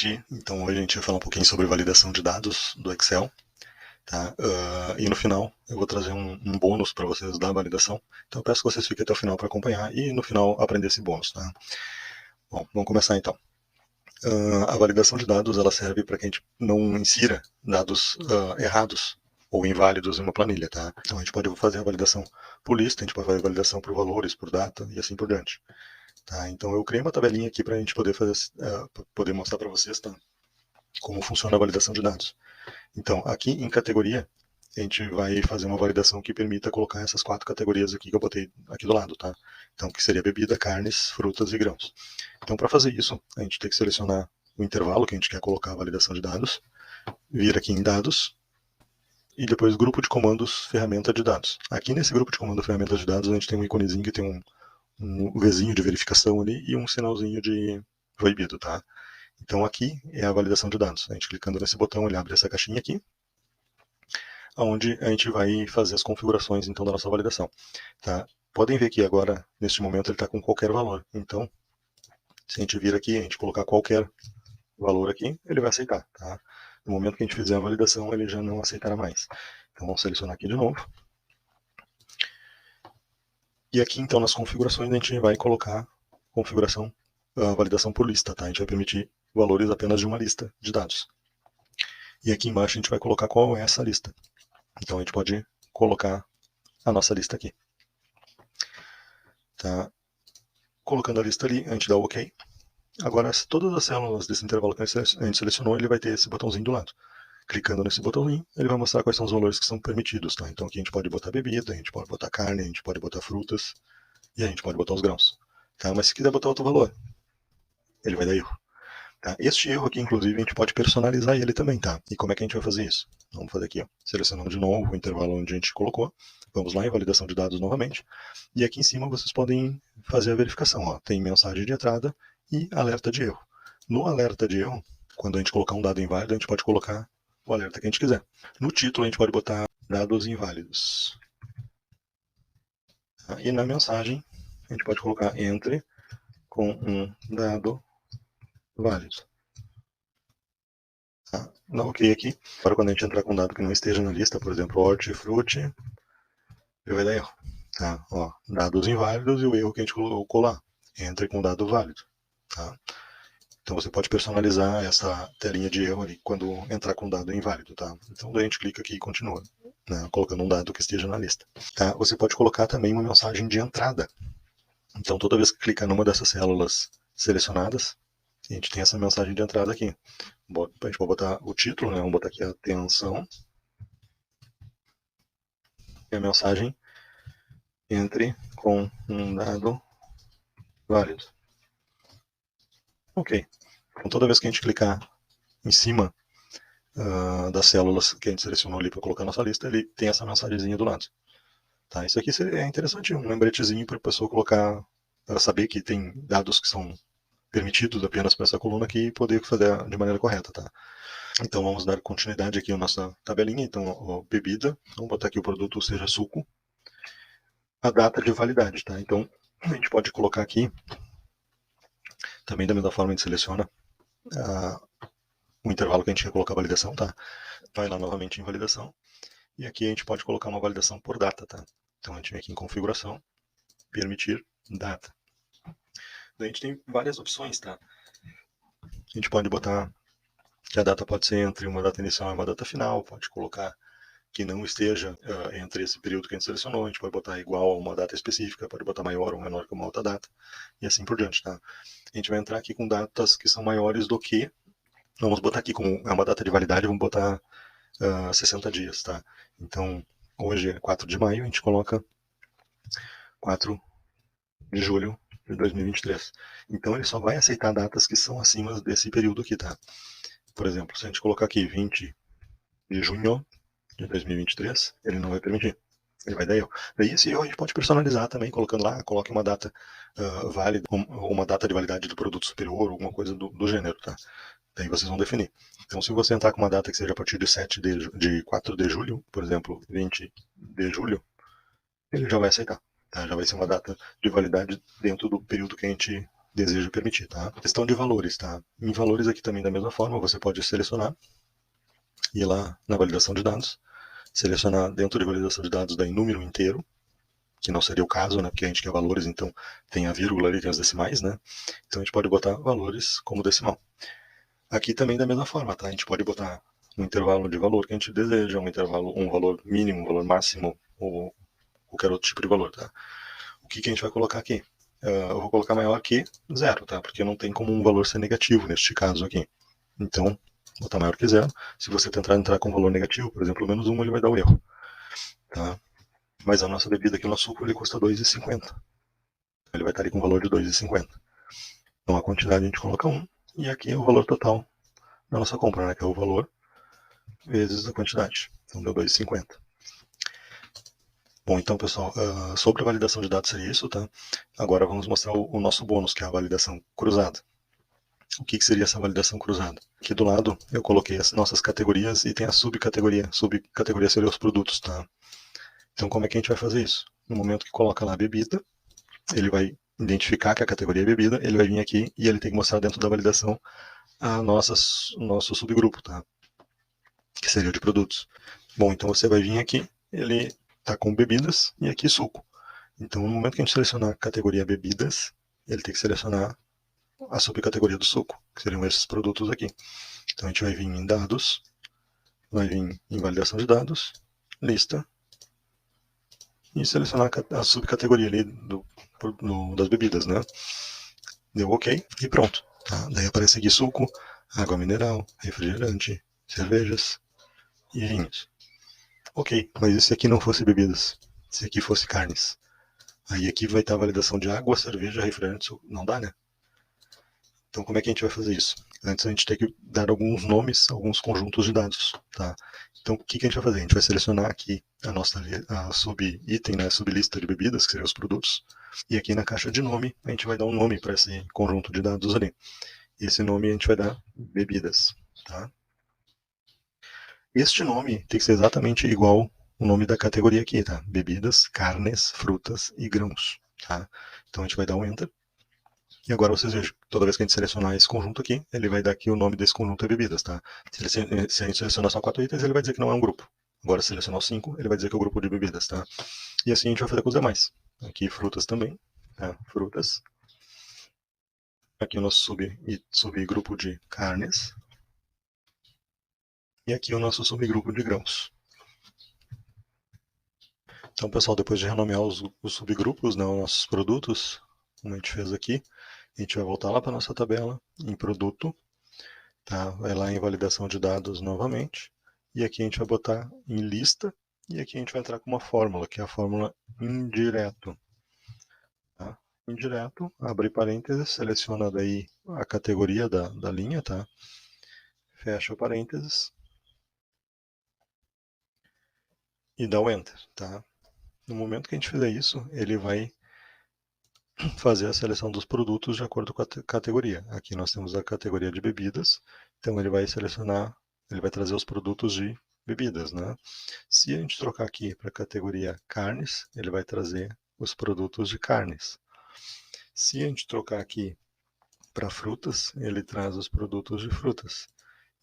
gente. Então hoje a gente vai falar um pouquinho sobre validação de dados do Excel, tá? E no final eu vou trazer um bônus para vocês da validação. Então eu peço que vocês fiquem até o final para acompanhar e no final aprender esse bônus, tá? Bom, vamos começar então. A validação de dados ela serve para que a gente não insira dados errados ou inválidos em uma planilha, tá? Então a gente pode fazer a validação por lista, a gente pode fazer a validação por valores, por data e assim por diante. Tá, então eu criei uma tabelinha aqui para a gente poder fazer, poder mostrar para vocês, tá, como funciona a validação de dados. Então aqui em categoria a gente vai fazer uma validação que permita colocar essas 4 categorias aqui que eu botei aqui do lado, tá? Então que seria bebida, carnes, frutas e grãos. Então para fazer isso a gente tem que selecionar o intervalo que a gente quer colocar a validação de dados, vir aqui em dados e depois grupo de comandos ferramenta de dados. Aqui nesse grupo de comando ferramenta de dados a gente tem um iconezinho que tem um Vzinho de verificação ali e um sinalzinho de proibido, tá? Então aqui é a validação de dados. A gente clicando nesse botão, ele abre essa caixinha aqui, onde a gente vai fazer as configurações então da nossa validação, tá? Podem ver que agora, neste momento, ele está com qualquer valor. Então, se a gente vir aqui, a gente colocar qualquer valor aqui, ele vai aceitar, tá? No momento que a gente fizer a validação, ele já não aceitará mais. Então vamos selecionar aqui de novo. E aqui, então, nas configurações, a gente vai colocar configuração, a validação por lista, tá? A gente vai permitir valores apenas de uma lista de dados. E aqui embaixo a gente vai colocar qual é essa lista. Então a gente pode colocar a nossa lista aqui. Tá? Colocando a lista ali, a gente dá o OK. Agora, se todas as células desse intervalo que a gente selecionou, ele vai ter esse botãozinho do lado. Clicando nesse botãozinho, ele vai mostrar quais são os valores que são permitidos. Tá? Então aqui a gente pode botar bebida, a gente pode botar carne, a gente pode botar frutas e a gente pode botar os grãos. Tá? Mas se quiser botar outro valor, ele vai dar erro. Tá? Este erro aqui, inclusive, a gente pode personalizar ele também, tá? E como é que a gente vai fazer isso? Vamos fazer aqui, ó, selecionando de novo o intervalo onde a gente colocou. Vamos lá em validação de dados novamente. E aqui em cima vocês podem fazer a verificação. Ó. Tem mensagem de entrada e alerta de erro. No alerta de erro, quando a gente colocar um dado inválido, a gente pode colocar o alerta que a gente quiser. No título, a gente pode botar dados inválidos. Tá? E na mensagem, a gente pode colocar entre com um dado válido. Tá? Dá OK aqui. Agora, quando a gente entrar com um dado que não esteja na lista, por exemplo, hortifruti, ele vai dar erro. Tá? Ó, dados inválidos e o erro que a gente colocou lá. Entre com dado válido. Tá? Então você pode personalizar essa telinha de erro ali quando entrar com dado inválido. Tá? Então daí a gente clica aqui e continua, né, colocando um dado que esteja na lista. Tá? Você pode colocar também uma mensagem de entrada. Então toda vez que clicar numa dessas células selecionadas, a gente tem essa mensagem de entrada aqui. A gente vai botar o título, né? Vamos botar aqui atenção. E a mensagem entre com um dado válido. Ok. Então toda vez que a gente clicar em cima das células que a gente selecionou ali para colocar na nossa lista, ele tem essa mensagenzinha do lado. Tá? Isso aqui é interessante, um lembretezinho para a pessoa colocar, para saber que tem dados que são permitidos apenas para essa coluna aqui e poder fazer de maneira correta. Tá? Então vamos dar continuidade aqui à nossa tabelinha. Então, ó, bebida, vamos botar aqui o produto seja suco. A data de validade, tá? Então a gente pode colocar aqui, também da mesma forma a gente seleciona o intervalo que a gente quer colocar a validação, tá? Vai lá novamente em validação. E aqui a gente pode colocar uma validação por data, tá? Então a gente vem aqui em configuração, permitir data. Daí a gente tem várias opções, tá? A gente pode botar que a data pode ser entre uma data inicial e uma data final, pode colocar que não esteja entre esse período que a gente selecionou, a gente pode botar igual a uma data específica, pode botar maior ou menor que uma outra data, e assim por diante, tá? A gente vai entrar aqui com datas que são maiores do que, vamos botar aqui como é uma data de validade, vamos botar 60 dias, tá? Então, hoje é 4 de maio, a gente coloca 4 de julho de 2023. Então, ele só vai aceitar datas que são acima desse período aqui, tá? Por exemplo, se a gente colocar aqui 20 de junho de 2023, ele não vai permitir. Ele vai dar erro. Daí esse erro a gente pode personalizar também, colocando lá, coloque uma data válida, ou uma data de validade do produto superior, alguma coisa do gênero, tá? Daí vocês vão definir. Então, se você entrar com uma data que seja a partir de 4 de julho, por exemplo, 20 de julho, ele já vai aceitar. Tá? Já vai ser uma data de validade dentro do período que a gente deseja permitir, tá? Questão de valores, tá? Em valores aqui também da mesma forma, você pode selecionar, ir lá na validação de dados, selecionar dentro de validação de dados daí número inteiro, que não seria o caso, né? Porque a gente quer valores, então tem a vírgula ali, tem os decimais, né? Então a gente pode botar valores como decimal. Aqui também da mesma forma, tá? A gente pode botar um intervalo de valor que a gente deseja, um valor mínimo, um valor máximo, ou qualquer outro tipo de valor, tá? O que a gente vai colocar aqui? Eu vou colocar maior que zero, tá? Porque não tem como um valor ser negativo neste caso aqui. Então, botar maior que zero. Se você tentar entrar com um valor negativo, por exemplo, menos 1, ele vai dar o erro, tá? Mas a nossa bebida aqui, o nosso suco, ele custa 2,50. Ele vai estar ali com o valor de 2,50. Então a quantidade a gente coloca 1, e aqui é o valor total da nossa compra, né? Que é o valor vezes a quantidade. Então deu 2,50. Bom, então pessoal, sobre a validação de dados seria isso, tá? Agora vamos mostrar o nosso bônus, que é a validação cruzada. O que seria essa validação cruzada? Aqui do lado eu coloquei as nossas categorias e tem a subcategoria. Subcategoria seria os produtos, tá? Então como é que a gente vai fazer isso? No momento que coloca lá a bebida, ele vai identificar que a categoria é bebida, ele vai vir aqui e ele tem que mostrar dentro da validação nosso subgrupo, tá? Que seria o de produtos. Bom, então você vai vir aqui, ele está com bebidas e aqui suco. Então, no momento que a gente selecionar a categoria bebidas, ele tem que selecionar a subcategoria do suco, que seriam esses produtos aqui. Então, a gente vai vir em dados, vai vir em validação de dados, lista, e selecionar a subcategoria ali das bebidas, né? Deu OK e pronto. Tá? Daí aparece aqui suco, água mineral, refrigerante, cervejas e vinhos. Ok, mas e se aqui não fosse bebidas? Se aqui fosse carnes? Aí aqui vai estar a validação de água, cerveja, refrigerante, suco. Não dá, né? Então como é que a gente vai fazer isso? Antes a gente tem que dar alguns nomes, alguns conjuntos de dados, tá? Então o que a gente vai fazer? A gente vai selecionar aqui a sub-item, né, sublista de bebidas, que seriam os produtos, e aqui na caixa de nome a gente vai dar um nome para esse conjunto de dados ali. E esse nome a gente vai dar bebidas, tá? Este nome tem que ser exatamente igual o nome da categoria aqui, tá? Bebidas, carnes, frutas e grãos, tá? Então a gente vai dar um Enter. E agora vocês vejam, toda vez que a gente selecionar esse conjunto aqui, ele vai dar aqui o nome desse conjunto de bebidas, tá? Se a gente selecionar só 4 itens, ele vai dizer que não é um grupo. Agora, se selecionar os 5, ele vai dizer que é o grupo de bebidas, tá? E assim a gente vai fazer com os demais. Aqui frutas também, tá? Frutas. Aqui o nosso subgrupo de carnes. E aqui o nosso subgrupo de grãos. Então, pessoal, depois de renomear os subgrupos, né, os nossos produtos, como a gente fez aqui, a gente vai voltar lá para a nossa tabela, em produto, tá? Vai lá em validação de dados novamente, e aqui a gente vai botar em lista, e aqui a gente vai entrar com uma fórmula, que é a fórmula indireto. Tá? Indireto, abre parênteses, seleciona daí a categoria da linha, tá? Fecha o parênteses, e dá o Enter, tá? No momento que a gente fizer isso, ele vai fazer a seleção dos produtos de acordo com a categoria. Aqui nós temos a categoria de bebidas, então ele vai selecionar, ele vai trazer os produtos de bebidas, né? Se a gente trocar aqui para a categoria carnes, ele vai trazer os produtos de carnes. Se a gente trocar aqui para frutas, ele traz os produtos de frutas.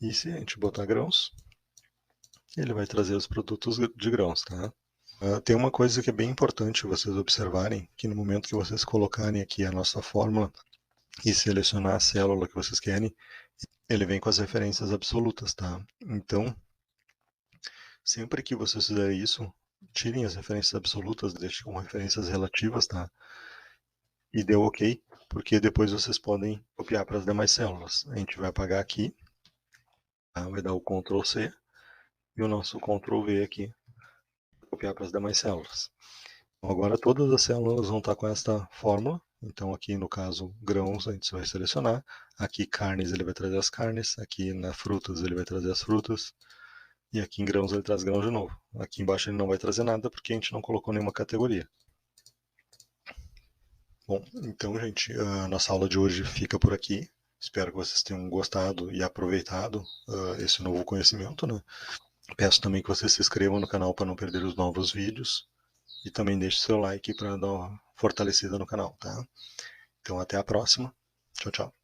E se a gente botar grãos, ele vai trazer os produtos de grãos, tá? Tem uma coisa que é bem importante vocês observarem, que no momento que vocês colocarem aqui a nossa fórmula e selecionar a célula que vocês querem, ele vem com as referências absolutas, tá? Então, sempre que vocês fizerem isso, tirem as referências absolutas, deixem com referências relativas, tá? E dê OK, porque depois vocês podem copiar para as demais células. A gente vai apagar aqui, tá? Vai dar o Ctrl C e o nosso Ctrl V aqui, copiar para as demais células. Então, agora todas as células vão estar com esta fórmula. Então aqui no caso grãos a gente vai selecionar, aqui carnes ele vai trazer as carnes, aqui na frutas ele vai trazer as frutas, e aqui em grãos ele traz grãos de novo. Aqui embaixo ele não vai trazer nada porque a gente não colocou nenhuma categoria. Bom, então gente, a nossa aula de hoje fica por aqui. Espero que vocês tenham gostado e aproveitado esse novo conhecimento, né? Peço também que vocês se inscrevam no canal para não perder os novos vídeos. E também deixe seu like para dar uma fortalecida no canal, tá? Então até a próxima. Tchau, tchau.